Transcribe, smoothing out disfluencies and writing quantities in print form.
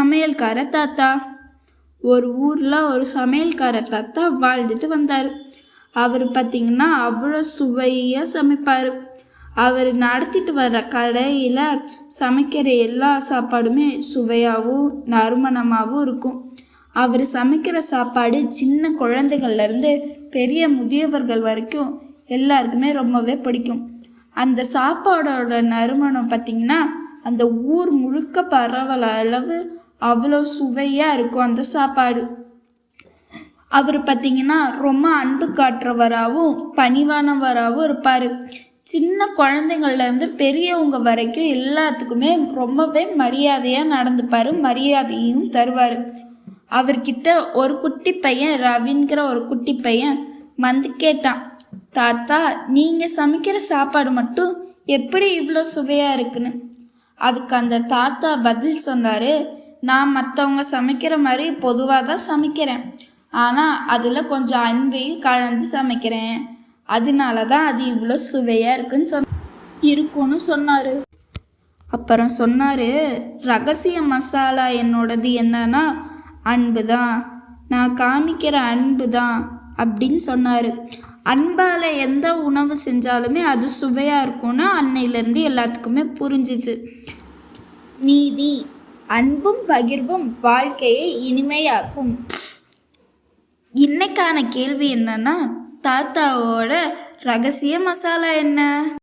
சமையல்கார தாத்தா. ஒரு ஊரில் ஒரு சமையல்கார தாத்தா வாழ்ந்துட்டு வந்தார். அவர் பார்த்திங்கன்னா அவ்வளோ சுவையாக சமைப்பார். அவர் நடத்திட்டு வர்ற கடையில் சமைக்கிற எல்லா சாப்பாடுமே சுவையாகவும் நறுமணமாகவும் இருக்கும். அவர் சமைக்கிற சாப்பாடு சின்ன குழந்தைகள்லேருந்து பெரிய முதியவர்கள் வரைக்கும் எல்லாருக்குமே ரொம்பவே பிடிக்கும். அந்த சாப்பாடோட நறுமணம் பார்த்திங்கன்னா அந்த ஊர் முழுக்க பரவல அளவு அவ்வளோ சுவையாக இருக்கும் அந்த சாப்பாடு. அவர் பார்த்திங்கன்னா ரொம்ப அன்பு காட்டுறவராகவும் பணிவானவராகவும் இருப்பார். சின்ன குழந்தைங்கள்லேருந்து பெரியவங்க வரைக்கும் எல்லாத்துக்குமே ரொம்பவே மரியாதையாக நடந்துப்பார், மரியாதையும் தருவார். அவர்கிட்ட ஒரு குட்டி பையன் ரவிங்கிற ஒரு குட்டி பையன் வந்து கேட்டான், தாத்தா நீங்கள் சமைக்கிற சாப்பாடு மட்டும் எப்படி இவ்வளோ சுவையாக இருக்குன்னு. அதுக்கு அந்த தாத்தா பதில் சொன்னார், நான் மற்றவங்க சமைக்கிற மாதிரி பொதுவாக தான் சமைக்கிறேன், ஆனால் அதில் கொஞ்சம் அன்பையும் கலந்து சமைக்கிறேன், அதனால தான் அது இவ்வளோ சுவையாக இருக்குன்னு சொன்னார். அப்புறம் சொன்னார், ரகசிய மசாலா என்னோடது என்னன்னா அன்பு தான், நான் காமிக்கிற அன்பு தான் அப்படின்னு சொன்னார். அன்பால் எந்த உணவு செஞ்சாலுமே அது சுவையாக இருக்கும்னு அன்னையிலேருந்து எல்லாத்துக்குமே புரிஞ்சிச்சு. நீதி: அன்பும் பகிர்வும் வாழ்க்கையை இனிமையாக்கும். இன்னைக்கான கேள்வி என்னன்னா, தாத்தாவோட ரகசிய மசாலா என்ன?